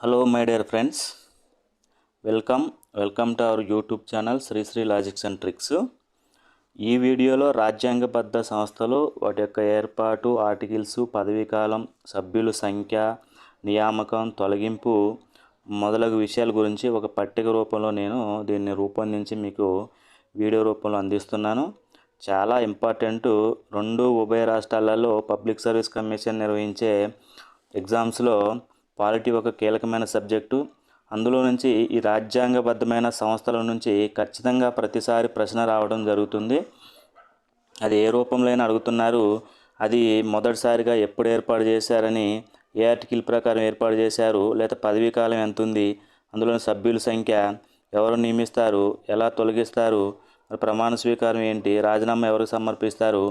Hello my dear friends, welcome to our YouTube channel Sri logics and tricks. ఈ వీడియోలో రాజ్యాంగబద్ధ సంస్థలు, వాటి యొక్క ఏర్పాటు, ఆర్టికల్స్, పదవీకాలం, సభ్యుల సంఖ్య, నియామకం, తొలగింపు మొదలగు విషయాల గురించి ఒక పట్టిక రూపంలో నేను దీన్ని రూపొందించి మీకు వీడియో రూపంలో అందిస్తున్నాను. చాలా ఇంపార్టెంట్. రెండు ఉభయ రాష్ట్రాలలో పబ్లిక్ సర్వీస్ కమిషన్ నిర్వహించే ఎగ్జామ్స్లో పాలిటీ ఒక కీలకమైన సబ్జెక్టు. అందులో నుంచి ఈ రాజ్యాంగబద్ధమైన సంస్థల నుంచి ఖచ్చితంగా ప్రతిసారి ప్రశ్న రావడం జరుగుతుంది. అది ఏ రూపంలో అడుగుతున్నారు, అది మొదటిసారిగా ఎప్పుడు ఏర్పాటు చేశారని, ఏ ఆర్టికల్ ప్రకారం ఏర్పాటు చేశారు, లేదా పదవీ కాలం ఎంత ఉంది, అందులోని సభ్యుల సంఖ్య, ఎవరు నియమిస్తారు, ఎలా తొలగిస్తారు, ప్రమాణ స్వీకారం ఏంటి, రాజీనామా ఎవరికి సమర్పిస్తారు,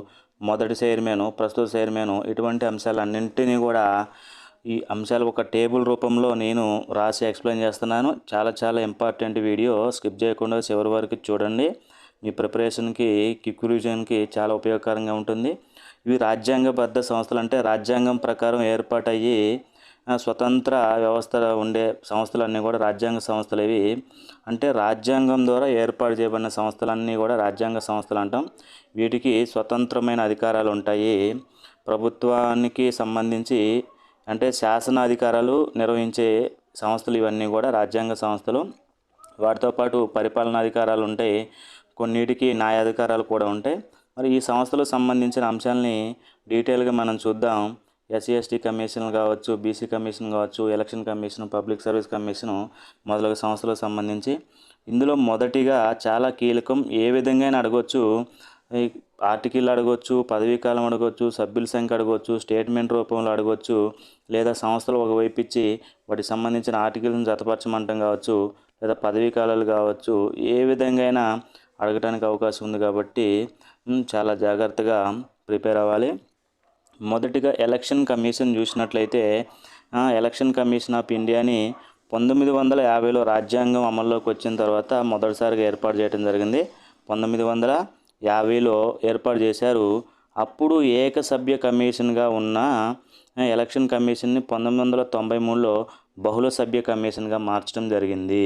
మొదటి చైర్మన్, ప్రస్తుత చైర్మన్, ఇటువంటి అంశాలన్నింటినీ కూడా ఈ అంశాలు ఒక టేబుల్ రూపంలో నేను రాసి ఎక్స్ప్లెయిన్ చేస్తున్నాను. చాలా ఇంపార్టెంట్ వీడియో. స్కిప్ చేయకుండా చివరి వరకు చూడండి. మీ ప్రిపరేషన్కి, క్విక్ రివిజన్కి చాలా ఉపయోగకరంగా ఉంటుంది. ఇవి రాజ్యాంగబద్ధ సంస్థలు, అంటే రాజ్యాంగం ప్రకారం ఏర్పాటయ్యి స్వతంత్ర వ్యవస్థ ఉండే సంస్థలన్నీ కూడా రాజ్యాంగ సంస్థలు. ఇవి అంటే రాజ్యాంగం ద్వారా ఏర్పాటు చేయబడిన సంస్థలన్నీ కూడా రాజ్యాంగ సంస్థలు అంటాం. వీటికి స్వతంత్రమైన అధికారాలు ఉంటాయి. ప్రభుత్వానికి సంబంధించి అంటే శాసనాధికారాలు నిర్వహించే సంస్థలు ఇవన్నీ కూడా రాజ్యాంగ సంస్థలు. వాటితో పాటు పరిపాలనాధికారాలు ఉంటాయి, కొన్నిటికి న్యాయాధికారాలు కూడా ఉంటాయి. మరి ఈ సంస్థలకు సంబంధించిన అంశాలని డీటెయిల్గా మనం చూద్దాం. ఎస్సీ ఎస్టీ కమిషన్ కావచ్చు, బీసీ కమిషన్ కావచ్చు, election commission, public service commission మొదలగు సంస్థలకు సంబంధించి ఇందులో మొదటిగా చాలా కీలకం. ఏ విధంగా అడగవచ్చు, ఆర్టికల్ అడగవచ్చు, పదవీకాలం అడగవచ్చు, సభ్యుల సంఖ్య అడగవచ్చు, స్టేట్మెంట్ రూపంలో అడగవచ్చు, లేదా సంస్థలు ఒకవైపు ఇచ్చి వాటికి సంబంధించిన ఆర్టికల్ని జతపరచమంటం కావచ్చు, లేదా పదవీకాలాలు కావచ్చు, ఏ విధంగా అడగడానికి అవకాశం ఉంది. కాబట్టి చాలా జాగ్రత్తగా ప్రిపేర్ అవ్వాలి. మొదటిగా ఎలక్షన్ కమిషన్ చూసినట్లయితే, ఎలక్షన్ కమిషన్ ఆఫ్ ఇండియాని 1950లో రాజ్యాంగం అమల్లోకి వచ్చిన తర్వాత మొదటిసారిగా ఏర్పాటు చేయడం జరిగింది. 1950లో ఏర్పాటు చేశారు. అప్పుడు ఏకసభ్య కమిషన్గా ఉన్న ఎలక్షన్ కమిషన్ని 1993లో బహుళ సభ్య కమిషన్గా మార్చడం జరిగింది.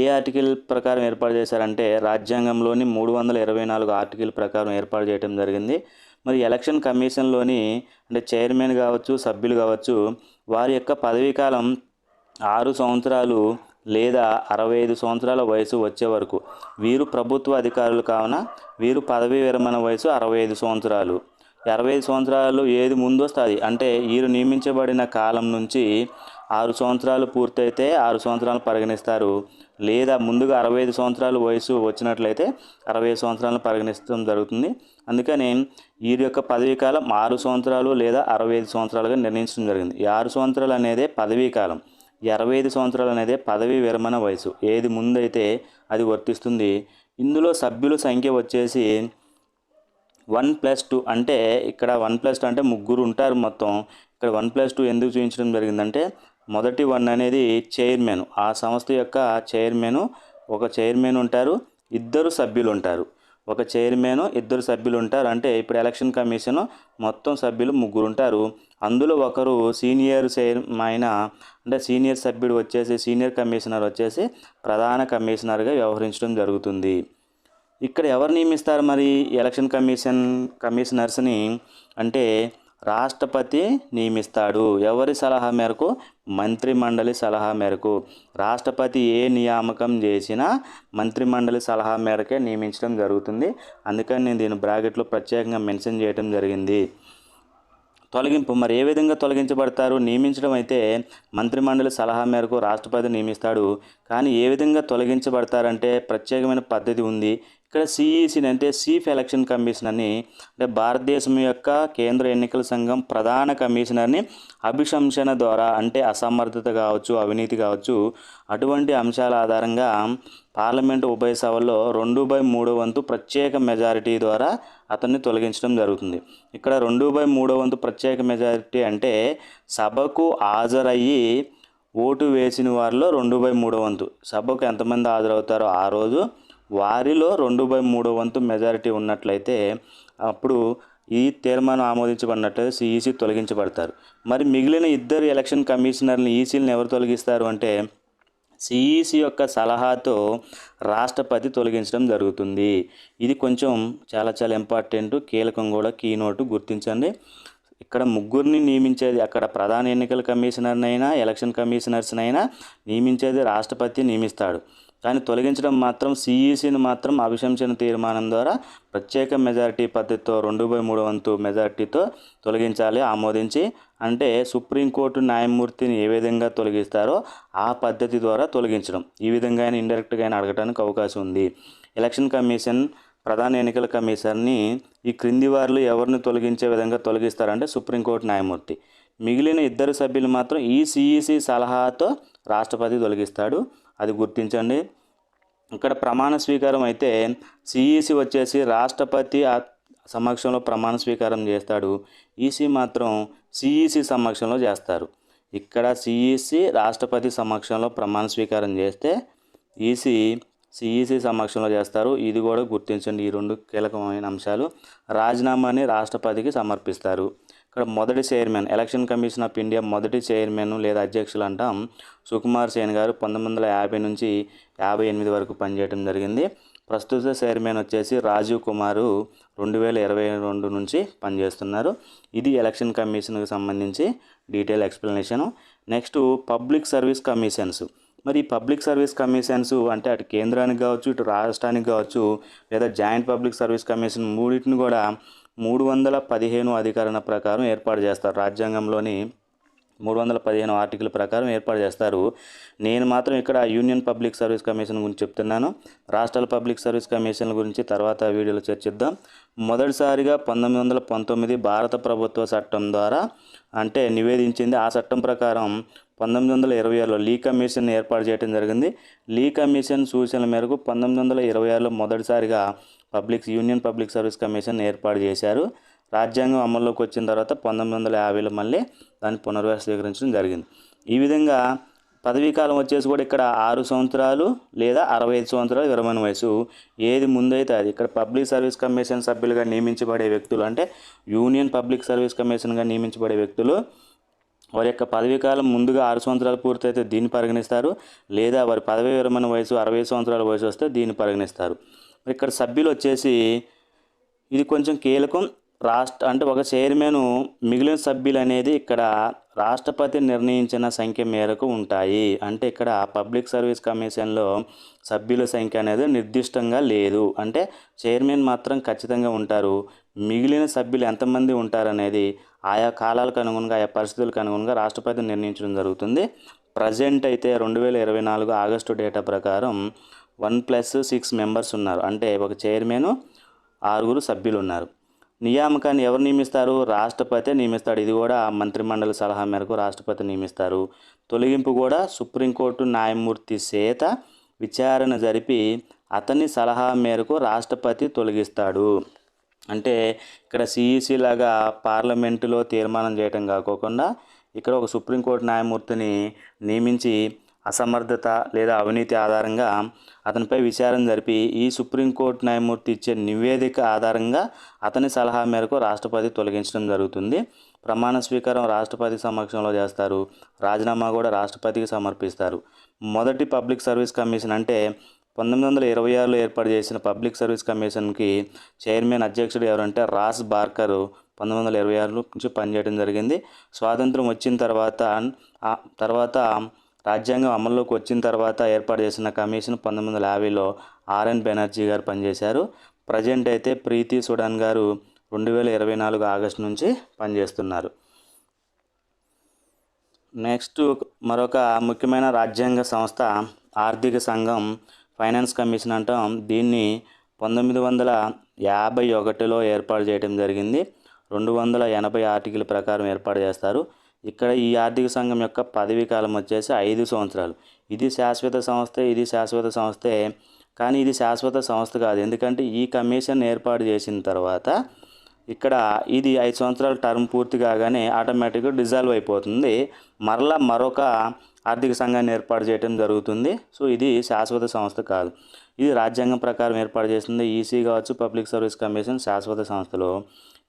ఏ ఆర్టికల్ ప్రకారం ఏర్పాటు చేశారంటే రాజ్యాంగంలోని 324 ఆర్టికల్ ప్రకారం ఏర్పాటు చేయడం జరిగింది. మరి ఎలక్షన్ కమిషన్లోని అంటే చైర్మన్ కావచ్చు, సభ్యులు కావచ్చు, వారి యొక్క పదవీకాలం 6 సంవత్సరాలు లేదా 65 సంవత్సరాల వయసు వచ్చే వరకు. వీరు ప్రభుత్వ అధికారులు కావున వీరు పదవీ విరమణ వయసు 65 సంవత్సరాలు. 65 సంవత్సరాలు ఏది ముందు వస్తుంది అంటే వీరు నియమించబడిన కాలం నుంచి 6 సంవత్సరాలు పూర్తయితే 6 సంవత్సరాలు పరిగణిస్తారు. లేదా ముందుగా 65 సంవత్సరాలు వయసు వచ్చినట్లయితే 65 సంవత్సరాలను పరిగణించడం జరుగుతుంది. అందుకని వీరి యొక్క పదవీ కాలం 6 సంవత్సరాలు లేదా 65 సంవత్సరాలుగా నిర్ణయించడం జరిగింది. ఈ 6 సంవత్సరాలు అనేదే పదవీ కాలం, 65 సంవత్సరాలు అనేదే పదవీ విరమణ వయసు. ఏది ముందైతే అది వర్తిస్తుంది. ఇందులో సభ్యుల సంఖ్య వచ్చేసి 1+2. అంటే ఇక్కడ 1+2 అంటే ముగ్గురు ఉంటారు మొత్తం. ఇక్కడ 1+2 ఎందుకు చూపించడం జరిగిందంటే మొదటి 1 అనేది చైర్మన్, ఆ సంస్థ యొక్క చైర్మన్. ఒక చైర్మన్ ఉంటారు, ఇద్దరు సభ్యులు ఉంటారు. ఒక చైర్మన్, ఇద్దరు సభ్యులు ఉంటారు. అంటే ఇప్పుడు ఎలక్షన్ కమిషన్ మొత్తం సభ్యులు ముగ్గురు ఉంటారు. అందులో ఒకరు సీనియర్ చైర్మన్, అంటే సీనియర్ సభ్యుడు వచ్చేసి సీనియర్ కమిషనర్ వచ్చేసి ప్రధాన కమిషనర్గా వ్యవహరించడం జరుగుతుంది. ఇక్కడ ఎవరు నియమిస్తారు మరి ఎలక్షన్ కమిషనర్స్ని అంటే రాష్ట్రపతి నియమిస్తాడు. ఎవరి సలహా మేరకు? మంత్రిమండలి సలహా మేరకు. రాష్ట్రపతి ఏ నియామకం చేసినా మంత్రిమండలి సలహా మేరకే నియమించడం జరుగుతుంది. అందుకని నేను దీని బ్రాకెట్లో ప్రత్యేకంగా మెన్షన్ చేయడం జరిగింది. తొలగింపు మరి ఏ విధంగా తొలగించబడతారు? నియమించడం అయితే మంత్రిమండలి సలహా మేరకు రాష్ట్రపతి నియమిస్తాడు. కానీ ఏ విధంగా తొలగించబడతారంటే ప్రత్యేకమైన పద్ధతి ఉంది. ఇక్కడ సిఈసి అంటే చీఫ్ ఎలక్షన్ కమిషన్ అని, అంటే భారతదేశం యొక్క కేంద్ర ఎన్నికల సంఘం ప్రధాన కమిషనర్ని అభిశంసన ద్వారా, అంటే అసమర్థత కావచ్చు, అవినీతి కావచ్చు, అటువంటి అంశాల ఆధారంగా పార్లమెంటు ఉభయ సభల్లో 2/3 వంతు ప్రత్యేక మెజారిటీ ద్వారా అతన్ని తొలగించడం జరుగుతుంది. ఇక్కడ 2/3 వంతు ప్రత్యేక మెజారిటీ అంటే సభకు హాజరయ్యి ఓటు వేసిన వారిలో 2/3 వంతు. సభకు ఎంతమంది హాజరవుతారో ఆ రోజు వారిలో 2/3 వంతు మెజారిటీ ఉన్నట్లయితే అప్పుడు ఈ తీర్మానం ఆమోదించబడినట్లయితే సిఈసి తొలగించబడతారు. మరి మిగిలిన ఇద్దరు ఎలక్షన్ కమిషనర్ని ఈసీలను ఎవరు తొలగిస్తారు అంటే సిఈసి యొక్క సలహాతో రాష్ట్రపతి తొలగించడం జరుగుతుంది. ఇది కొంచెం చాలా చాలా ఇంపార్టెంట్, కీలకం కూడా, కీనోటు గుర్తించండి. ఇక్కడ ముగ్గురిని నియమించేది, అక్కడ ప్రధాన ఎన్నికల కమిషనర్నైనా ఎలక్షన్ కమిషనర్స్నైనా నియమించేది రాష్ట్రపతి నియమిస్తాడు. కానీ తొలగించడం మాత్రం సిఈసిని మాత్రం అభిశంసన తీర్మానం ద్వారా ప్రత్యేక మెజారిటీ పద్ధతితో 2/3 వంతు మెజారిటీతో తొలగించాలి, ఆమోదించి. అంటే సుప్రీంకోర్టు న్యాయమూర్తిని ఏ విధంగా తొలగిస్తారో ఆ పద్ధతి ద్వారా తొలగించడం. ఈ విధంగా అయినా ఇండైరెక్ట్గా అయినా అడగడానికి అవకాశం ఉంది. ఎలక్షన్ కమిషన్ ప్రధాన ఎన్నికల కమిషనర్ని ఈ క్రింది వారిలో ఎవరిని తొలగించే విధంగా తొలగిస్తారంటే సుప్రీంకోర్టు న్యాయమూర్తి. మిగిలిన ఇద్దరు సభ్యులు మాత్రం ఈ సిఈసి సలహాతో రాష్ట్రపతి తొలగిస్తాడు, అది గుర్తించండి. ఇక్కడ ప్రమాణ స్వీకారం అయితే సిఈసి వచ్చేసి రాష్ట్రపతి సమక్షంలో ప్రమాణ స్వీకారం చేస్తాడు. ఈసీ మాత్రం సిఈసి సమక్షంలో చేస్తారు. ఇక్కడ సిఈసి రాష్ట్రపతి సమక్షంలో ప్రమాణ స్వీకారం చేస్తే ఈసీ సిఈసి సమక్షంలో చేస్తారు. ఇది కూడా గుర్తించండి, ఈ రెండు కీలకమైన అంశాలు. రాజీనామాని రాష్ట్రపతికి సమర్పిస్తారు. ఇక్కడ మొదటి chairman, election commission of India మొదటి చైర్మన్ లేదా అధ్యక్షులు అంటాం సుకుమార్ సేన్ గారు 1950 నుంచి 58 వరకు పనిచేయడం జరిగింది. ప్రస్తుత చైర్మన్ వచ్చేసి రాజీవ్ కుమారు 2022 నుంచి పనిచేస్తున్నారు. ఇది ఎలక్షన్ కమిషన్కి సంబంధించి detail explanation. Next public service commissions. మరి ఈ పబ్లిక్ సర్వీస్ కమిషన్స్ అంటే అటు కేంద్రానికి కావచ్చు, ఇటు రాష్ట్రానికి కావచ్చు, లేదా జాయింట్ పబ్లిక్ సర్వీస్ కమిషన్ మూడింటిని కూడా 315 అధికరణ ప్రకారం ఏర్పాటు చేస్తారు. రాజ్యాంగంలోని 315 ఆర్టికల్ ప్రకారం ఏర్పాటు చేస్తారు. నేను మాత్రం ఇక్కడ యూనియన్ పబ్లిక్ సర్వీస్ కమిషన్ గురించి చెప్తున్నాను. రాష్ట్రాల పబ్లిక్ సర్వీస్ కమిషన్ల గురించి తర్వాత వీడియోలో చర్చిద్దాం. మొదటిసారిగా 1919 భారత ప్రభుత్వ చట్టం ద్వారా అంటే నివేదించింది. ఆ చట్టం ప్రకారం 1926లో లీ కమిషన్ ఏర్పాటు చేయడం జరిగింది. లీ కమిషన్ సూచనల మేరకు 1926లో మొదటిసారిగా యూనియన్ పబ్లిక్ సర్వీస్ కమిషన్ ఏర్పాటు చేశారు. రాజ్యాంగం అమల్లోకి వచ్చిన తర్వాత 1950లో మళ్ళీ దాన్ని పునర్వ్యవస్థీకరించడం జరిగింది. ఈ విధంగా పదవీకాలం వచ్చేసి కూడా ఇక్కడ 6 సంవత్సరాలు లేదా 65 సంవత్సరాలు విరమణ వయసు, ఏది ముందైతే అది. ఇక్కడ పబ్లిక్ సర్వీస్ కమిషన్ సభ్యులుగా నియమించబడే వ్యక్తులు అంటే యూనియన్ పబ్లిక్ సర్వీస్ కమిషన్గా నియమించబడే వ్యక్తులు వారి యొక్క పదవీకాలం ముందుగా 6 సంవత్సరాలు పూర్తయితే దీన్ని పరిగణిస్తారు, లేదా వారి పదవీ విరమణ వయసు 60 సంవత్సరాల వయసు వస్తే దీన్ని పరిగణిస్తారు. ఇక్కడ సభ్యులు వచ్చేసి ఇది కొంచెం కీలకం. అంటే ఒక చైర్మన్, మిగిలిన సభ్యులు అనేది ఇక్కడ రాష్ట్రపతి నిర్ణయించిన సంఖ్య మేరకు ఉంటాయి. అంటే ఇక్కడ పబ్లిక్ సర్వీస్ కమిషన్లో సభ్యుల సంఖ్య అనేది నిర్దిష్టంగా లేదు. అంటే చైర్మన్ మాత్రం ఖచ్చితంగా ఉంటారు. మిగిలిన సభ్యులు ఎంతమంది ఉంటారనేది ఆయా కాలాలకు అనుగుణంగా, ఆయా పరిస్థితులకు అనుగుణంగా రాష్ట్రపతి నిర్ణయించడం జరుగుతుంది. ప్రజెంట్ అయితే 2024 ఆగస్టు డేటా ప్రకారం 1+6 మెంబర్స్ ఉన్నారు. అంటే ఒక చైర్మన్, 6 సభ్యులు ఉన్నారు. నియామకాన్ని ఎవరు నియమిస్తారు? రాష్ట్రపతి నియమిస్తాడు. ఇది కూడా మంత్రిమండలి సలహా మేరకు రాష్ట్రపతి నియమిస్తారు. తొలగింపు కూడా సుప్రీంకోర్టు న్యాయమూర్తి చేత విచారణ జరిపి అతని సలహా మేరకు రాష్ట్రపతి తొలగిస్తాడు. అంటే ఇక్కడ సిఈసి లాగా పార్లమెంటులో తీర్మానం చేయటం కాకోకుండా ఇక్కడ ఒక సుప్రీంకోర్టు న్యాయమూర్తిని నియమించి అసమర్థత లేదా అవినీతి ఆధారంగా అతనిపై విచారణ జరిపి ఈ సుప్రీంకోర్టు న్యాయమూర్తి ఇచ్చే నివేదిక ఆధారంగా అతని సలహా మేరకు రాష్ట్రపతి తొలగించడం జరుగుతుంది. ప్రమాణ స్వీకారం రాష్ట్రపతి సమక్షంలో చేస్తారు. రాజీనామా కూడా రాష్ట్రపతికి సమర్పిస్తారు. మొదటి పబ్లిక్ సర్వీస్ కమిషన్ అంటే 1926లో ఏర్పాటు చేసిన పబ్లిక్ సర్వీస్ కమిషన్కి చైర్మన్, అధ్యక్షుడు ఎవరంటే రాస్ బార్కర్ 1926 నుంచి పనిచేయడం జరిగింది. స్వాతంత్రం వచ్చిన తర్వాత రాజ్యాంగం అమల్లోకి వచ్చిన తర్వాత ఏర్పాటు చేసిన కమిషన్ 1950లో ఆర్ఎన్ బెనర్జీ గారు పనిచేశారు. ప్రజెంట్ అయితే ప్రీతి సుడాన్ గారు 2024 ఆగస్టు నుంచి పనిచేస్తున్నారు. నెక్స్ట్ మరొక ముఖ్యమైన రాజ్యాంగ సంస్థ ఆర్థిక సంఘం, ఫైనాన్స్ కమిషన్ అంటాం. దీన్ని 1951లో ఏర్పాటు చేయడం జరిగింది. 280 ఆర్టికల్ ప్రకారం ఏర్పాటు చేస్తారు. ఇక్కడ ఈ ఆర్థిక సంఘం యొక్క పదవీ కాలం వచ్చేసి 5 సంవత్సరాలు. ఇది శాశ్వత సంస్థే, కానీ ఇది శాశ్వత సంస్థ కాదు. ఎందుకంటే ఈ కమిషన్ ఏర్పాటు చేసిన తర్వాత ఇక్కడ ఇది 5 సంవత్సరాల టర్మ్ పూర్తి కాగానే ఆటోమేటిక్గా డిజాల్వ్ అయిపోతుంది. మరొక ఆర్థిక సంఘాన్ని ఏర్పాటు చేయడం జరుగుతుంది. సో ఇది శాశ్వత సంస్థ కాదు. ఇది రాజ్యాంగం ప్రకారం ఏర్పాటు చేస్తుంది. ఈసీ కావచ్చు, పబ్లిక్ సర్వీస్ కమిషన్ శాశ్వత సంస్థలు.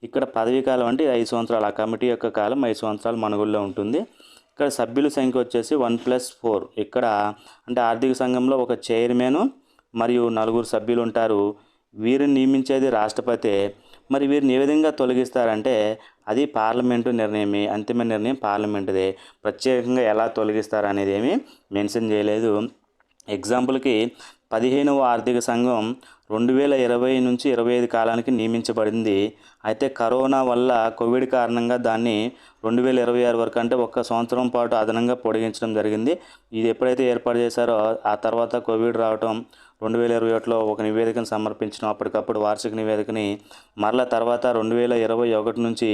ఇక్కడ పదవీ కాలం అంటే 5 సంవత్సరాలు, ఆ కమిటీ యొక్క కాలం 5 సంవత్సరాలు మనుగడలో ఉంటుంది. ఇక్కడ సభ్యుల సంఖ్య వచ్చేసి 1+4. ఇక్కడ అంటే ఆర్థిక సంఘంలో ఒక చైర్మన్ మరియు 4 సభ్యులు ఉంటారు. వీరిని నియమించేది రాష్ట్రపతి. మరి వీరిని ఏ విధంగా తొలగిస్తారంటే అది పార్లమెంటు నిర్ణయమే, అంతిమ నిర్ణయం పార్లమెంటుదే. ప్రత్యేకంగా ఎలా తొలగిస్తారు అనేది ఏమీ మెన్షన్ చేయలేదు. ఎగ్జాంపుల్కి 15వ ఆర్థిక సంఘం 2020 నుంచి 25 కాలానికి నియమించబడింది. అయితే కరోనా వల్ల కోవిడ్ కారణంగా దాన్ని 2026 వరకు అంటే 1 సంవత్సరం పాటు అదనంగా పొడిగించడం జరిగింది. ఇది ఎప్పుడైతే ఏర్పాటు చేశారో ఆ తర్వాత కోవిడ్ రావటం 2021లో ఒక నివేదికను సమర్పించడం, అప్పటికప్పుడు వార్షిక నివేదికని మరలా తర్వాత 2021 నుంచి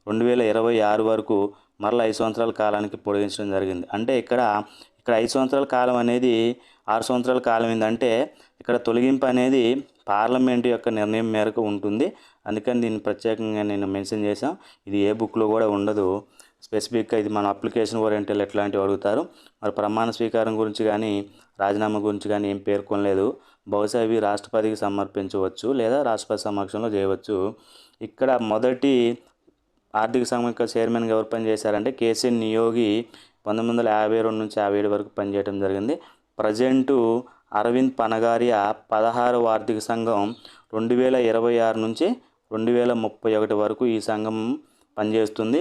2026 వరకు మరలా 5 సంవత్సరాల కాలానికి పొడిగించడం జరిగింది. అంటే ఇక్కడ 5 సంవత్సరాల కాలం అనేది 6 సంవత్సరాల కాలం ఏంటంటే ఇక్కడ తొలగింపు అనేది పార్లమెంటు యొక్క నిర్ణయం మేరకు ఉంటుంది. అందుకని దీన్ని ప్రత్యేకంగా నేను మెన్షన్ చేశాను. ఇది ఏ బుక్లో కూడా ఉండదు. స్పెసిఫిక్గా ఇది మన అప్లికేషన్ ఓరియంటెడ్ ఎట్లాంటివి అడుగుతారు. మరి ప్రమాణ స్వీకారం గురించి కానీ రాజీనామా గురించి కానీ ఏం పేర్కొనలేదు. బహుశా ఇవి రాష్ట్రపతికి సమర్పించవచ్చు లేదా రాష్ట్రపతి సమక్షంలో చేయవచ్చు. ఇక్కడ మొదటి ఆర్థిక సంఘం యొక్క చైర్మన్గా ఎవరు పనిచేశారంటే కేసీఎన్ నియోగి 1952 నుంచి 57 వరకు పనిచేయడం జరిగింది. ప్రజెంటు అరవింద్ పనగారియా 16వ ఆర్థిక సంఘం 2026 నుంచి 2031 వరకు ఈ సంఘం పనిచేస్తుంది.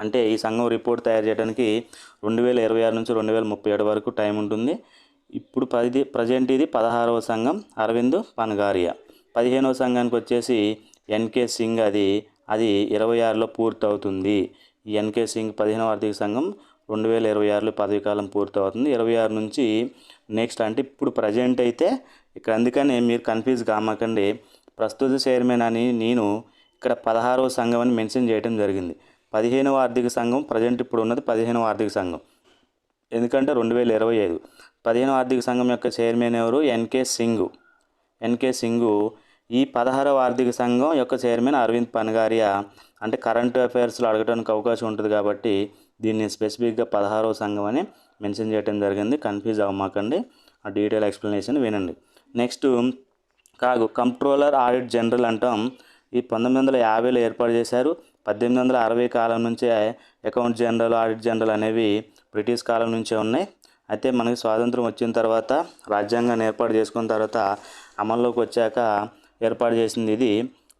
అంటే ఈ సంఘం రిపోర్ట్ తయారు చేయడానికి 2026 నుంచి 2037 వరకు టైం ఉంటుంది. ఇప్పుడు ప్రజెంట్ ఇది 16వ సంఘం అరవింద్ పనగారియా. 15వ సంఘానికి వచ్చేసి ఎన్కే సింగ్, అది 26లో పూర్తవుతుంది. ఈ ఎన్కే సింగ్ 15వ ఆర్థిక సంఘం 2026లో పదవీకాలం పూర్తవుతుంది. 26 నుంచి నెక్స్ట్ అంటే ఇప్పుడు ప్రజెంట్ అయితే ఇక్కడ, అందుకని మీరు కన్ఫ్యూజ్ కామాకండి. ప్రస్తుత చైర్మన్ అని నేను ఇక్కడ 16వ సంఘం అని మెన్షన్ చేయడం జరిగింది. 15వ ఆర్థిక సంఘం ప్రజెంట్ ఇప్పుడు ఉన్నది 15వ ఆర్థిక సంఘం, ఎందుకంటే 2025. 15వ ఆర్థిక సంఘం యొక్క చైర్మన్ ఎవరు? ఎన్కే సింగ్. ఈ 16వ ఆర్థిక సంఘం యొక్క చైర్మన్ అరవింద్ పనగారియా. అంటే కరెంట్ అఫైర్స్లో అడగడానికి అవకాశం ఉంటుంది కాబట్టి దీన్ని స్పెసిఫిక్గా 16వ సంఘం అని మెన్షన్ చేయడం జరిగింది. కన్ఫ్యూజ్ అవ్వమాకండి, ఆ డీటెయిల్ ఎక్స్ప్లెనేషన్ వినండి. నెక్స్ట్ కంట్రోలర్ ఆడిట్ జనరల్ అంటాం. ఈ 1950లో ఏర్పాటు చేశారు. 1860 కాలం నుంచే అకౌంట్ జనరల్, ఆడిట్ జనరల్ అనేవి బ్రిటిష్ కాలం నుంచే ఉన్నాయి. అయితే మనకి స్వాతంత్రం వచ్చిన తర్వాత రాజ్యాంగాన్ని ఏర్పాటు చేసుకున్న తర్వాత అమల్లోకి వచ్చాక ఏర్పాటు చేసింది. ఇది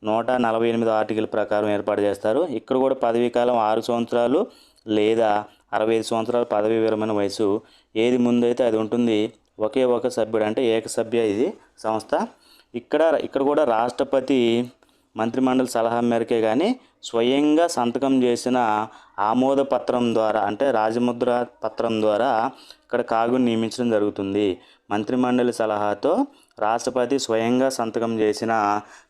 148 ఆర్టికల్ ప్రకారం ఏర్పాటు చేస్తారు. ఇక్కడ కూడా పదవీ కాలం 6 సంవత్సరాలు లేదా 65 సంవత్సరాలు పదవీ విరమణ వయసు, ఏది ముందైతే అది ఉంటుంది. ఒకే ఒక సభ్యుడు అంటే ఏకసభ్య ఇది సంస్థ. ఇక్కడ కూడా రాష్ట్రపతి మంత్రిమండలి సలహా మేరకే కానీ స్వయంగా సంతకం చేసిన ఆమోద పత్రం ద్వారా అంటే రాజముద్ర పత్రం ద్వారా ఇక్కడ కాగుని నియమించడం జరుగుతుంది. మంత్రిమండలి సలహాతో రాష్ట్రపతి స్వయంగా సంతకం చేసిన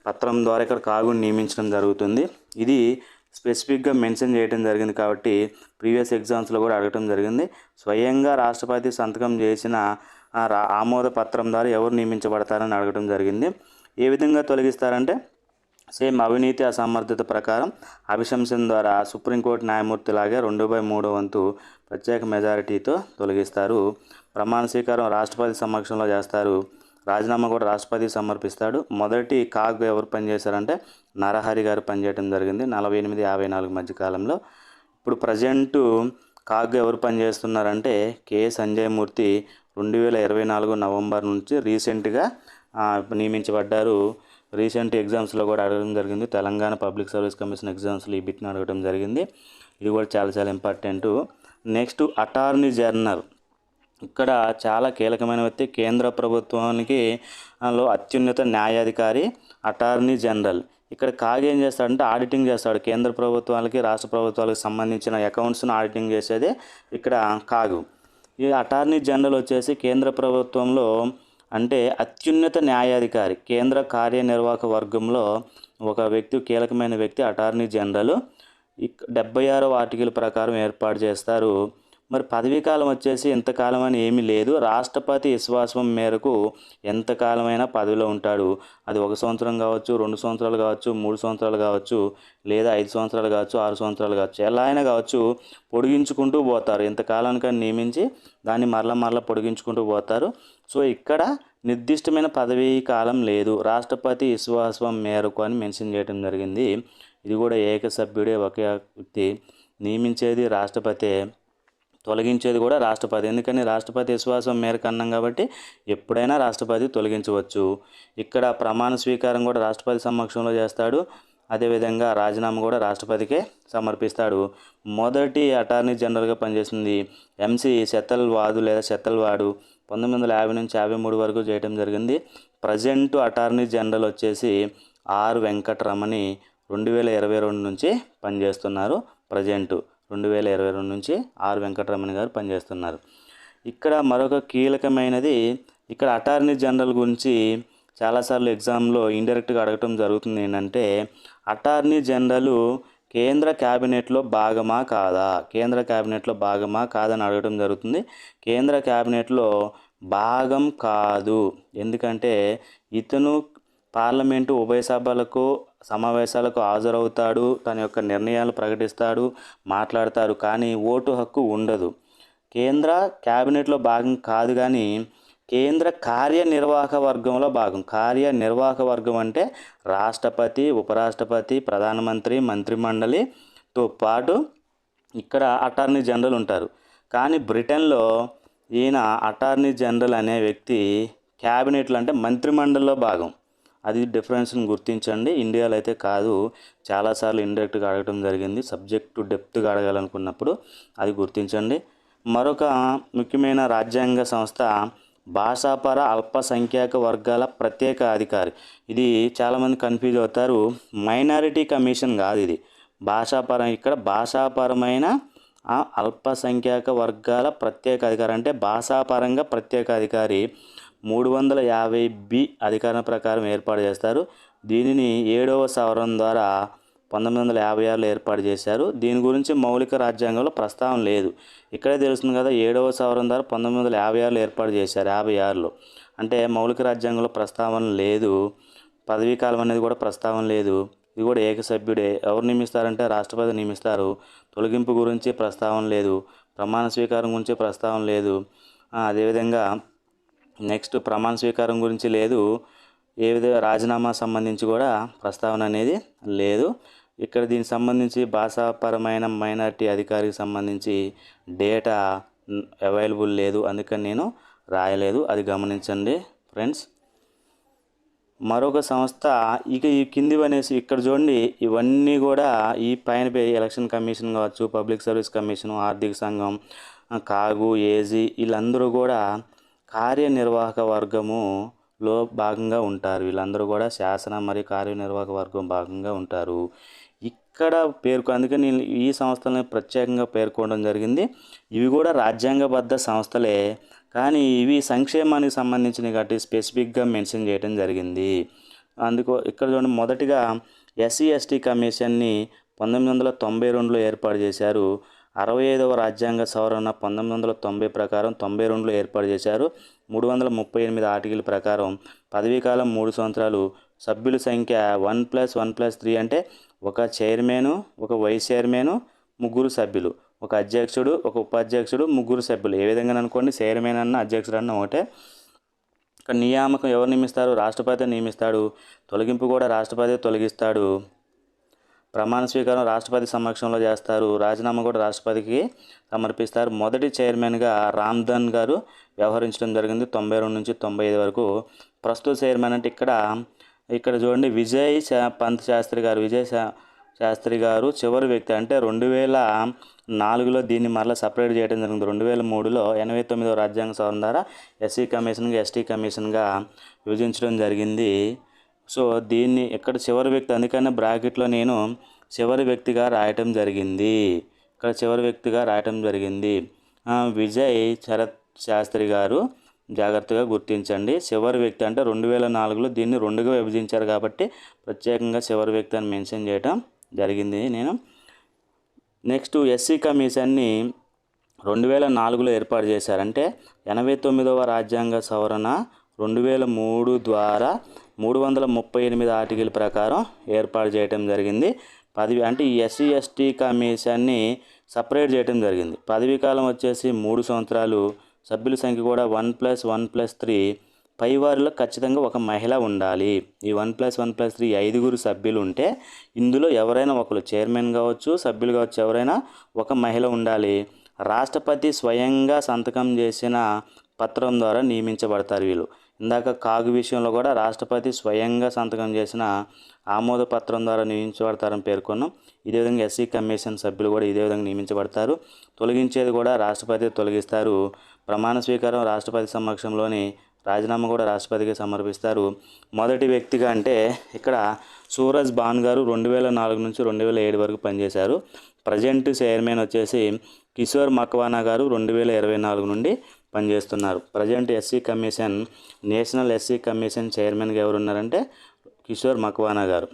పత్రం ద్వారా ఇక్కడ కాగుని నియమించడం జరుగుతుంది. ఇది స్పెసిఫిక్గా మెన్షన్ చేయడం జరిగింది కాబట్టి ప్రీవియస్ ఎగ్జామ్స్లో కూడా అడగటం జరిగింది. స్వయంగా రాష్ట్రపతి సంతకం చేసిన ఆమోద పత్రం ద్వారా ఎవరు నియమించబడతారని అడగటం జరిగింది. ఏ విధంగా తొలగిస్తారంటే సేమ్ అవినీతి అసమర్థత ప్రకారం అభిశంసన ద్వారా సుప్రీంకోర్టు న్యాయమూర్తిలాగే 2/3 వంతు ప్రత్యేక మెజారిటీతో తొలగిస్తారు. ప్రమాణ స్వీకారం రాష్ట్రపతి సమక్షంలో చేస్తారు. రాజీనామా కూడా రాష్ట్రపతి సమర్పిస్తాడు. మొదటి కాగ్ ఎవరు పనిచేశారంటే నరహరి గారు పనిచేయడం జరిగింది 48-54 మధ్య కాలంలో. ఇప్పుడు ప్రజెంటు కాగ్ ఎవరు పనిచేస్తున్నారంటే కె సంజయ్ మూర్తి 2024 నవంబర్ నుంచి రీసెంట్గా నియమించబడ్డారు. రీసెంట్ ఎగ్జామ్స్లో కూడా అడగడం జరిగింది. తెలంగాణ పబ్లిక్ సర్వీస్ కమిషన్ ఎగ్జామ్స్లో ఈ బిట్ని అడగడం జరిగింది. ఇది కూడా చాలా ఇంపార్టెంట్. Next attorney general. ఇక్కడ చాలా కీలకమైన వ్యక్తి. కేంద్ర ప్రభుత్వానికి అత్యున్నత న్యాయాధికారి అటార్నీ జనరల్. ఇక్కడ కాగ్ ఏం చేస్తాడంటే ఆడిటింగ్ చేస్తాడు. కేంద్ర ప్రభుత్వాలకి రాష్ట్ర ప్రభుత్వాలకు సంబంధించిన అకౌంట్స్ను ఆడిటింగ్ చేసేదే ఇక్కడ కాగు. ఈ అటార్నీ జనరల్ వచ్చేసి కేంద్ర ప్రభుత్వంలో అంటే అత్యున్నత న్యాయాధికారి. కేంద్ర కార్యనిర్వాహక వర్గంలో ఒక వ్యక్తి, కీలకమైన వ్యక్తి అటార్నీ జనరల్. 76వ ఆర్టికల్ ప్రకారం ఏర్పాటు చేస్తారు. మరి పదవీకాలం వచ్చేసి ఎంతకాలం అని ఏమీ లేదు. రాష్ట్రపతి విశ్వాసం మేరకు ఎంతకాలమైనా పదవిలో ఉంటాడు. అది 1 సంవత్సరం కావచ్చు, 2 సంవత్సరాలు కావచ్చు, 3 సంవత్సరాలు కావచ్చు, లేదా 5 సంవత్సరాలు కావచ్చు, 6 సంవత్సరాలు కావచ్చు, ఎలా అయినా కావచ్చు. పొడిగించుకుంటూ పోతారు. ఎంతకాలానికని నియమించి దాన్ని మరలా పొడిగించుకుంటూ పోతారు. సో ఇక్కడ నిర్దిష్టమైన పదవీ కాలం లేదు. రాష్ట్రపతి విశ్వాసం మేరకు అని మెన్షన్ చేయడం జరిగింది. ఇది కూడా ఏకసభ్యుడే ఒకే వ్యక్తి, నియమించేది రాష్ట్రపతి, తొలగించేది కూడా రాష్ట్రపతి. ఎందుకని రాష్ట్రపతి విశ్వాసం మేరకు అన్నాం కాబట్టి ఎప్పుడైనా రాష్ట్రపతి తొలగించవచ్చు. ఇక్కడ ప్రమాణ స్వీకారం కూడా రాష్ట్రపతి సమక్షంలో చేస్తాడు. అదేవిధంగా రాజీనామా కూడా రాష్ట్రపతికే సమర్పిస్తాడు. మొదటి అటార్నీ జనరల్గా పనిచేసింది ఎంసీ సెతల్వాదు లేదా సెతల్వాడు 1950 నుంచి 53 వరకు చేయడం జరిగింది. ప్రజెంట్ అటార్నీ జనరల్ వచ్చేసి ఆర్ వెంకటరమణి 2022 నుంచి పనిచేస్తున్నారు. ప్రజెంట్ 2022 నుంచి ఆర్ వెంకటరమణి గారు పనిచేస్తున్నారు. ఇక్కడ మరొక కీలకమైనది, ఇక్కడ అటార్నీ జనరల్ గురించి చాలాసార్లు ఎగ్జామ్లో ఇండైరెక్ట్గా అడగటం జరుగుతుంది. ఏంటంటే అటార్నీ జనరల్ కేంద్ర క్యాబినెట్లో భాగమా కాదా, కేంద్ర క్యాబినెట్లో భాగమా కాదని అడగటం జరుగుతుంది. కేంద్ర క్యాబినెట్లో భాగం కాదు. ఎందుకంటే ఇతను పార్లమెంటు ఉభయ సభలకు సమావేశాలకు హాజరవుతాడు, తన యొక్క నిర్ణయాలు ప్రకటిస్తాడు, మాట్లాడతారు, కానీ ఓటు హక్కు ఉండదు. కేంద్ర క్యాబినెట్లో భాగం కాదు, కానీ కేంద్ర కార్యనిర్వాహక వర్గంలో భాగం. కార్యనిర్వాహక వర్గం అంటే రాష్ట్రపతి, ఉపరాష్ట్రపతి, ప్రధానమంత్రి, మంత్రిమండలితో పాటు ఇక్కడ అటార్నీ జనరల్ ఉంటారు. కానీ బ్రిటన్లో ఈయన అటార్నీ జనరల్ అనే వ్యక్తి క్యాబినెట్లో అంటే మంత్రిమండలిలో భాగం. అది డిఫరెన్స్ని గుర్తించండి. ఇండియాలో అయితే కాదు. చాలాసార్లు ఇండైరెక్ట్గా అడగడం జరిగింది. సబ్జెక్టు డెప్త్గా అడగాలనుకున్నప్పుడు అది గుర్తించండి. మరొక ముఖ్యమైన రాజ్యాంగ సంస్థ భాషాపర అల్పసంఖ్యాక వర్గాల ప్రత్యేక అధికారి. ఇది చాలామంది కన్ఫ్యూజ్ అవుతారు. మైనారిటీ కమిషన్ కాదు ఇది. ఇక్కడ భాషాపరమైన అల్పసంఖ్యాక వర్గాల ప్రత్యేక అధికారి అంటే భాషాపరంగా ప్రత్యేక అధికారి 350B అధికారం ప్రకారం ఏర్పాటు చేస్తారు. దీనిని 7వ సవరణ ద్వారా 1956లో ఏర్పాటు చేశారు. దీని గురించి మౌలిక రాజ్యాంగంలో ప్రస్తావన లేదు. ఇక్కడే తెలుస్తుంది కదా, 7వ సవరణ ద్వారా 1956లో ఏర్పాటు చేశారు. 56లో అంటే మౌలిక రాజ్యాంగంలో ప్రస్తావన లేదు. పదవీ కాలం అనేది కూడా ప్రస్తావన లేదు. ఇది కూడా ఏకసభ్యుడే. ఎవరు నియమిస్తారంటే రాష్ట్రపతి నియమిస్తారు. తొలగింపు గురించి ప్రస్తావన లేదు. ప్రమాణ స్వీకారం గురించి ప్రస్తావన లేదు. అదేవిధంగా నెక్స్ట్ ప్రమాణ స్వీకారం గురించి లేదు. ఏ విధంగా రాజీనామా సంబంధించి కూడా ప్రస్తావన అనేది లేదు. ఇక్కడ దీనికి సంబంధించి భాషాపరమైన మైనారిటీ అధికారికి సంబంధించి డేటా అవైలబుల్ లేదు, అందుకని నేను రాయలేదు. అది గమనించండి ఫ్రెండ్స్. మరొక సంస్థ ఇక ఈ కిందివి అనేసి ఇక్కడ చూడండి, ఇవన్నీ కూడా ఈ పైన ఎలక్షన్ కమిషన్ కావచ్చు, పబ్లిక్ సర్వీస్ కమిషన్, ఆర్థిక సంఘం, కాగు, ఏజీ వీళ్ళందరూ కూడా కార్యనిర్వాహక వర్గములో భాగంగా ఉంటారు. వీళ్ళందరూ కూడా శాసన మరియు కార్యనిర్వాహక వర్గం భాగంగా ఉంటారు. ఇక్కడ అందుకని ఈ సంస్థలను ప్రత్యేకంగా పేర్కొనడం జరిగింది. ఇవి కూడా రాజ్యాంగబద్ధ సంస్థలే, కానీ ఇవి సంక్షేమానికి సంబంధించినవి కాబట్టి స్పెసిఫిక్గా మెన్షన్ చేయడం జరిగింది. ఇక్కడ చూడండి, మొదటిగా SC/ST కమిషన్ని 1992లో ఏర్పాటు చేశారు. 65వ రాజ్యాంగ సవరణ 1990 ప్రకారం 92లో ఏర్పాటు చేశారు. 338 ఆర్టికల్ ప్రకారం పదవీకాలం 3 సంవత్సరాలు. సభ్యుల సంఖ్య 1+1+3 అంటే ఒక చైర్మను, ఒక వైస్ చైర్మను, 3 సభ్యులు, ఒక అధ్యక్షుడు, ఒక ఉపాధ్యక్షుడు, 3 సభ్యులు. ఏ విధంగా అనుకోండి, చైర్మన్ అన్న అధ్యక్షుడు అన్న ఒకటే. ఇక్కడ నియామకం ఎవరు నియమిస్తారు? రాష్ట్రపతి నియమిస్తాడు. తొలగింపు కూడా రాష్ట్రపతి తొలగిస్తాడు. ప్రమాణ స్వీకారం రాష్ట్రపతి సమక్షంలో చేస్తారు. రాజీనామా కూడా రాష్ట్రపతికి సమర్పిస్తారు. మొదటి చైర్మన్గా రామ్ధన్ గారు వ్యవహరించడం జరిగింది 92 నుంచి 95 వరకు. ప్రస్తుత చైర్మన్ అంటే ఇక్కడ చూడండి, విజయ్ పంత్ శాస్త్రి గారు చివరి వ్యక్తి. అంటే 2004లో దీన్ని మరలా సపరేట్ చేయడం జరిగింది. 2003లో 89వ రాజ్యాంగ సవరణ ద్వారా SC కమిషన్గా ST కమిషన్గా విభజించడం జరిగింది. సో దీన్ని ఇక్కడ చివరి వ్యక్తి, అందుకనే బ్రాకెట్లో నేను చివరి వ్యక్తిగా రాయటం జరిగింది. ఇక్కడ చివరి వ్యక్తిగా రాయటం జరిగింది. విజయ్ శరత్ శాస్త్రి గారు, జాగ్రత్తగా గుర్తించండి. చివరి వ్యక్తి అంటే 2004లో దీన్ని 2గా విభజించారు కాబట్టి ప్రత్యేకంగా చివరి వ్యక్తి అని మెన్షన్ చేయటం జరిగింది నేను. నెక్స్ట్ SC కమిషన్ని 2004లో ఏర్పాటు చేశారంటే 89వ రాజ్యాంగ సవరణ 2003 ద్వారా 338 ఆర్టికల్ ప్రకారం ఏర్పాటు చేయటం జరిగింది. అంటే ఈ SC/ST కమిషన్ని సపరేట్ చేయటం జరిగింది. పదవీ కాలం వచ్చేసి 3 సంవత్సరాలు. సభ్యుల సంఖ్య కూడా 1+1+3. పై వారిలో ఖచ్చితంగా ఒక మహిళ ఉండాలి. ఈ 1+1+3 5గురు సభ్యులు ఉంటే ఇందులో ఎవరైనా ఒకరు చైర్మన్ కావచ్చు, సభ్యులు కావచ్చు, ఎవరైనా ఒక మహిళ ఉండాలి. రాష్ట్రపతి స్వయంగా సంతకం చేసిన పత్రం ద్వారా నియమించబడతారు వీళ్ళు. ఇందాక కాగు విషయంలో కూడా రాష్ట్రపతి స్వయంగా సంతకం చేసిన ఆమోద పత్రం ద్వారా నియమించబడతారని పేర్కొన్నాం. ఇదే విధంగా ఎస్సీ కమిషన్ సభ్యులు కూడా ఇదే విధంగా నియమించబడతారు. తొలగించేది కూడా రాష్ట్రపతి తొలగిస్తారు. ప్రమాణ స్వీకారం రాష్ట్రపతి సమక్షంలోని, రాజీనామా కూడా రాష్ట్రపతికి సమర్పిస్తారు. మొదటి వ్యక్తిగా అంటే ఇక్కడ సూరజ్ భాన్ గారు 2004 నుంచి 2007 వరకు పనిచేశారు. ప్రజెంట్ చైర్మన్ వచ్చేసి కిషోర్ మక్వానా గారు 2024 నుండి పనిచేస్తున్నారు. Present SC commission, national SC commission చైర్మన్గా ఎవరు ఉన్నారంటే కిషోర్ మక్వానా గారు.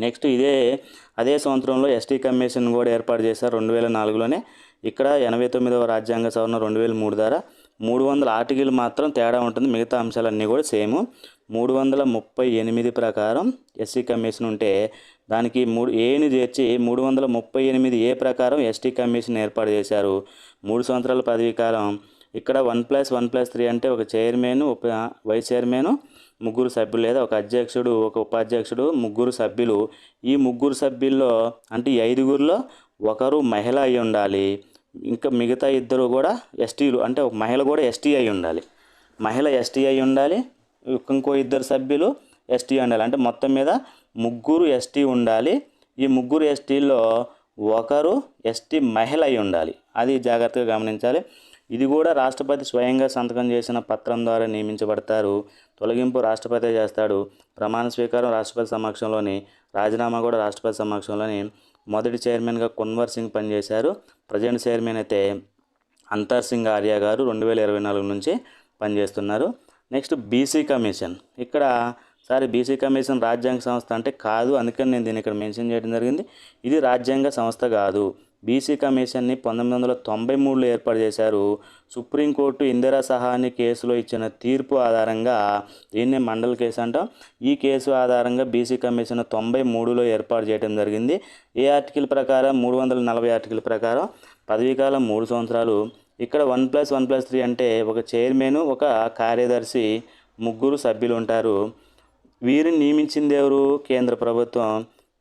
నెక్స్ట్ అదే సంవత్సరంలో ఎస్టీ కమిషన్ కూడా ఏర్పాటు చేశారు 2004లోనే. ఇక్కడ 89వ రాజ్యాంగ సవరణ 2003 ద్వారా 300 ఆర్టికల్ మాత్రం తేడా ఉంటుంది, మిగతా అంశాలన్నీ కూడా సేమ్. 338 ప్రకారం ఎస్సీ కమిషన్ ఉంటే దానికి ఏని చేర్చి 338A ప్రకారం ఎస్టీ కమిషన్ ఏర్పాటు చేశారు. 3 సంవత్సరాల పదవీ కాలం. ఇక్కడ 1+1+3 అంటే ఒక చైర్మన్, వైస్ చైర్మన్, 3 సభ్యులు లేదా ఒక అధ్యక్షుడు, ఒక ఉపాధ్యక్షుడు, 3 సభ్యులు. ఈ 3 సభ్యుల్లో అంటే ఈ 5గురిలో ఒకరు మహిళ అయి ఉండాలి. ఇంకా మిగతా 2 కూడా ఎస్టీలు, అంటే ఒక మహిళ కూడా ఎస్టీ అయి ఉండాలి. మహిళ ఎస్టీ అయి ఉండాలి, ఇంకో 2 సభ్యులు ఎస్టీ ఉండాలి. అంటే మొత్తం మీద 3 ఎస్టీ ఉండాలి. ఈ 3 ఎస్టీల్లో ఒకరు ఎస్టీ మహిళ అయి ఉండాలి. అది జాగ్రత్తగా గమనించాలి. ఇది కూడా రాష్ట్రపతి స్వయంగా సంతకం చేసిన పత్రం ద్వారా నియమించబడతారు. తొలగింపు రాష్ట్రపతి చేస్తాడు. ప్రమాణ స్వీకారం రాష్ట్రపతి సమక్షంలోని, రాజీనామా కూడా రాష్ట్రపతి సమక్షంలోని. మొదటి చైర్మన్గా కున్వర్ సింగ్ పనిచేశారు. ప్రజెంట్ చైర్మన్ అయితే అంతర్ సింగ్ ఆర్య గారు 2024 నుంచి పనిచేస్తున్నారు. Next BC commission. ఇక్కడ బీసీ కమిషన్ రాజ్యాంగ సంస్థ అంటే కాదు, అందుకని నేను దీన్ని ఇక్కడ మెన్షన్ చేయడం జరిగింది. ఇది రాజ్యాంగ సంస్థ కాదు. బీసీ కమిషన్ని 1993లో ఏర్పాటు చేశారు. సుప్రీంకోర్టు ఇందిరా సహాని కేసులో ఇచ్చిన తీర్పు ఆధారంగా, దీన్నే మండల్ కేసు అంటాం, ఈ కేసు ఆధారంగా బీసీ కమిషన్ 93లో ఏర్పాటు చేయడం జరిగింది. ఏ ఆర్టికల్ ప్రకారం? 340 ఆర్టికల్ ప్రకారం పదవీకాలం 3 సంవత్సరాలు. ఇక్కడ 1+1+3 అంటే ఒక చైర్మన్, ఒక కార్యదర్శి, 3 సభ్యులు ఉంటారు. వీరిని నియమించింది ఎవరు? కేంద్ర ప్రభుత్వం.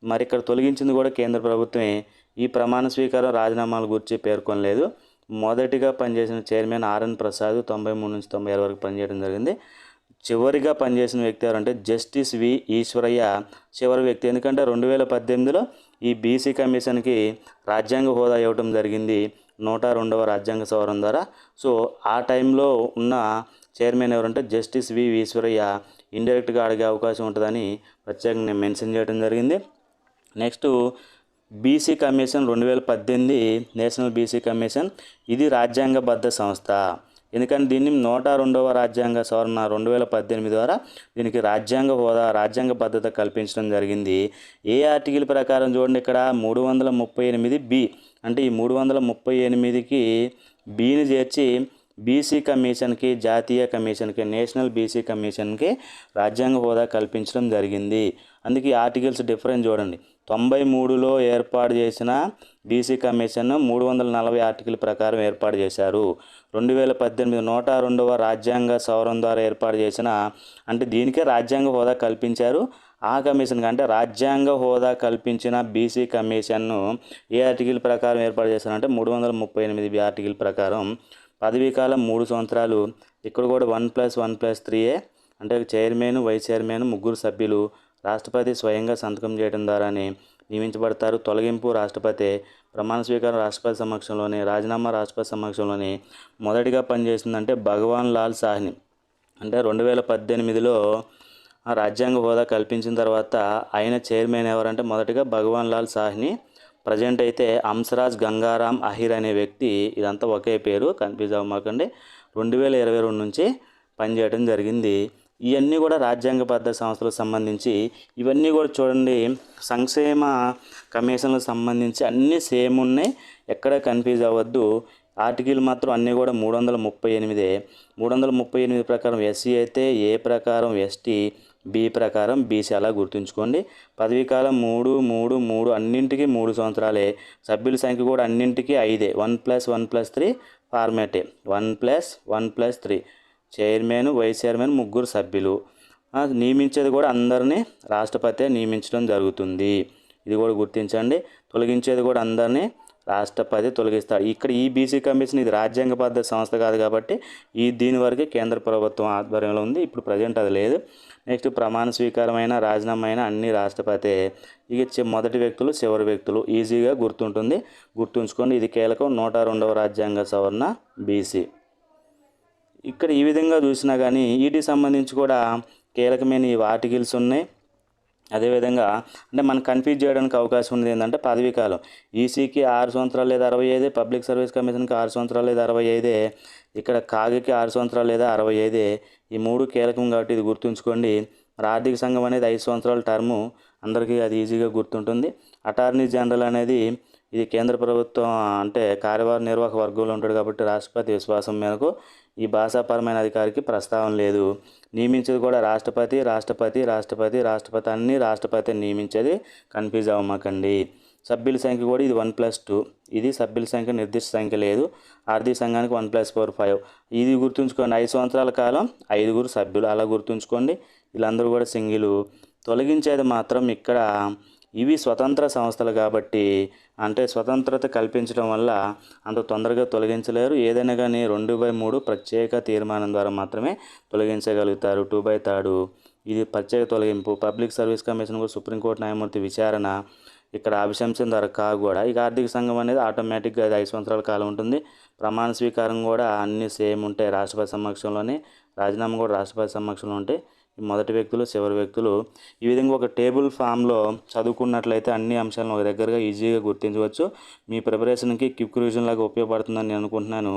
మరి ఇక్కడ తొలగించింది కూడా కేంద్ర ప్రభుత్వమే. ఈ ప్రమాణ స్వీకారం రాజీనామాల గురించి పేర్కొనలేదు. మొదటిగా పనిచేసిన చైర్మన్ ఆర్ఎన్ ప్రసాద్ 93 నుంచి 96 వరకు పనిచేయడం జరిగింది. చివరిగా పనిచేసిన వ్యక్తి ఎవరంటే జస్టిస్ వి ఈశ్వరయ్య చివరి వ్యక్తి. ఎందుకంటే 2018లో ఈ బీసీ కమిషన్కి రాజ్యాంగ హోదా ఇవ్వడం జరిగింది 102వ రాజ్యాంగ సవరణ ద్వారా. సో ఆ టైంలో ఉన్న చైర్మన్ ఎవరంటే జస్టిస్ వి ఈశ్వరయ్య. ఇండైరెక్ట్గా అడిగే అవకాశం ఉంటుందని ప్రత్యేకంగా నేను మెన్షన్ చేయడం జరిగింది. Next BC commission 2018 national BC commission. ఇది రాజ్యాంగబద్ధ సంస్థ. ఎందుకంటే దీన్ని 102వ రాజ్యాంగ సవరణ 2018 ద్వారా దీనికి రాజ్యాంగ హోదా, రాజ్యాంగబద్ధత కల్పించడం జరిగింది. ఏ ఆర్టికల్ ప్రకారం చూడండి, ఇక్కడ 338B. అంటే ఈ 338కి బీని చేర్చి బీసీ కమిషన్కి, జాతీయ కమిషన్కి, నేషనల్ బీసీ కమిషన్కి రాజ్యాంగ హోదా కల్పించడం జరిగింది. అందుకే ఆర్టికల్స్ డిఫరెన్స్ చూడండి. 93లో ఏర్పాటు చేసిన బీసీ కమిషన్ 340 ఆర్టికల్ ప్రకారం ఏర్పాటు చేశారు. 2018 102వ రాజ్యాంగ సవరణ ద్వారా ఏర్పాటు చేసిన, అంటే దీనికే రాజ్యాంగ హోదా కల్పించారు. ఆ కమిషన్కి అంటే రాజ్యాంగ హోదా కల్పించిన బీసీ కమిషన్ను ఏ ఆర్టికల్ ప్రకారం ఏర్పాటు చేశారంటే 338 ఆర్టికల్ ప్రకారం పదవీకాలం 3 సంవత్సరాలు. ఇక్కడ కూడా 1+1+3 అంటే చైర్మన్, వైస్ చైర్మన్, 3 సభ్యులు. రాష్ట్రపతి స్వయంగా సంతకం చేయడం ద్వారానే నియమించబడతారు. తొలగింపు రాష్ట్రపతి. ప్రమాణ స్వీకారం రాష్ట్రపతి సమక్షంలోనే, రాజీనామా రాష్ట్రపతి సమక్షంలోనే. మొదటిగా పనిచేసిందంటే భగవాన్ లాల్ సాహ్ని. అంటే 2018లో రాజ్యాంగ హోదా కల్పించిన తర్వాత ఆయన చైర్మన్ ఎవరంటే మొదటిగా భగవాన్ లాల్ సాహ్ని. ప్రజెంట్ అయితే హంసరాజ్ గంగారాం అహిర్ అనే వ్యక్తి. ఇదంతా ఒకే పేరు, కన్ఫ్యూజ్ అవ్వమాకండి. 2022 నుంచి పనిచేయడం జరిగింది. ఇవన్నీ కూడా రాజ్యాంగబద్ధ సంస్థలకు సంబంధించి. ఇవన్నీ కూడా చూడండి, సంక్షేమ కమిషన్లకు సంబంధించి అన్నీ సేమ్ ఉన్నాయి, ఎక్కడ కన్ఫ్యూజ్ అవ్వద్దు. ఆర్టికల్ మాత్రం అన్నీ కూడా 338. 338 ప్రకారం ఎస్సీ అయితే, ఏ ప్రకారం ఎస్టీ, బి ప్రకారం బీసీ. అలా గుర్తుంచుకోండి. పదవీకాలం 3, 3, 3 అన్నింటికి 3 సంవత్సరాలే. సభ్యుల సంఖ్య కూడా అన్నింటికి 5. 1+1+3 ఫార్మాటే. 1+1+3 చైర్మన్, వైస్ చైర్మన్, ముగ్గురు సభ్యులు. నియమించేది కూడా అందరినీ రాష్ట్రపతి నియమించడం జరుగుతుంది. ఇది కూడా గుర్తించండి. తొలగించేది కూడా అందరినీ రాష్ట్రపతి తొలగిస్తాడు. ఇక్కడ ఈ బీసీ కమిషన్ ఇది రాజ్యాంగబద్ధ సంస్థ కాదు కాబట్టి దీని వరకే కేంద్ర ప్రభుత్వం ఆధ్వర్యంలో ఉంది. ఇప్పుడు ప్రజెంట్ అది లేదు. నెక్స్ట్ ప్రమాణ స్వీకారమైన, రాజీనామా అయినా అన్ని రాష్ట్రపతి. ఇక మొదటి వ్యక్తులు, చివరి వ్యక్తులు ఈజీగా గుర్తుంటుంది, గుర్తుంచుకోండి. ఇది కీలకం. 102వ రాజ్యాంగ సవరణ బీసీ. ఇక్కడ ఈ విధంగా చూసినా కానీ వీటికి సంబంధించి కూడా కీలకమైన ఈ ఆర్టికల్స్ ఉన్నాయి. అదేవిధంగా అంటే మనం కన్ఫ్యూజ్ చేయడానికి అవకాశం ఉంది ఏంటంటే పదవీ కాలం. ఈసీకి 6 సంవత్సరాలు లేదా 65, పబ్లిక్ సర్వీస్ కమిషన్కి 6 సంవత్సరాలు లేదా 65, ఇక్కడ కాగికి 6 సంవత్సరాలు లేదా 65. ఈ మూడు కీలకం కాబట్టి ఇది గుర్తుంచుకోండి. మరి ఆర్థిక సంఘం అనేది 5 సంవత్సరాల టర్ము, అందరికీ అది ఈజీగా గుర్తుంటుంది. అటార్నీ జనరల్ అనేది ఇది కేంద్ర ప్రభుత్వం అంటే నిర్వాహక వర్గంలో ఉంటాడు కాబట్టి రాష్ట్రపతి విశ్వాసం మేరకు ఈ భాషాపరమైన అధికారికి ప్రస్తావన లేదు. నియమించేది కూడా రాష్ట్రపతి, రాష్ట్రపతి, రాష్ట్రపతి, రాష్ట్రపతి, అన్ని రాష్ట్రపతి నియమించేది. కన్ఫ్యూజ్ అవ్వమాకండి. సభ్యుల సంఖ్య కూడా ఇది 1+2. ఇది సభ్యుల సంఖ్య నిర్దిష్ట సంఖ్య లేదు. ఆర్థిక సంఘానికి 1+4 5. ఇది గుర్తుంచుకోండి. 5 సంవత్సరాల కాలం 5 సభ్యులు అలా గుర్తుంచుకోండి. వీళ్ళందరూ కూడా సింగిలు. తొలగించేది మాత్రం ఇక్కడ ఇవి స్వతంత్ర సంస్థలు కాబట్టి అంటే స్వతంత్రత కల్పించడం వల్ల అంత తొందరగా తొలగించలేరు. ఏదైనా కానీ 2/3 ప్రత్యేక తీర్మానం ద్వారా మాత్రమే తొలగించగలుగుతారు. 2/3 ఇది ప్రత్యేక తొలగింపు. పబ్లిక్ సర్వీస్ కమిషన్ కూడా సుప్రీంకోర్టు న్యాయమూర్తి విచారణ ఇక్కడ అభిశంసన ద్వారా కూడా. ఇక ఆర్థిక సంఘం అనేది ఆటోమేటిక్గా 5 సంవత్సరాల కాలం ఉంటుంది. ప్రమాణ స్వీకారం కూడా అన్నీ సేమ్ ఉంటాయి రాష్ట్రపతి సమక్షంలోనే. రాజీనామా కూడా రాష్ట్రపతి సమక్షంలో ఉంటాయి. మొదటి వ్యక్తులు, చివరి వ్యక్తులు. ఈ విధంగా ఒక టేబుల్ ఫామ్లో చదువుకున్నట్లయితే అన్ని అంశాలను ఒక దగ్గరగా ఈజీగా గుర్తించవచ్చు. మీ ప్రిపరేషన్కి క్విక్ రివిజన్ లాగా ఉపయోగపడుతుందని నేను అనుకుంటున్నాను.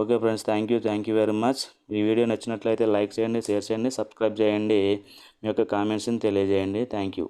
Okay friends, thank you very much. ఈ వీడియో నచ్చినట్లయితే లైక్ చేయండి, షేర్ చేయండి, సబ్స్క్రైబ్ చేయండి. మీ యొక్క కామెంట్స్ని తెలియజేయండి. Thank you.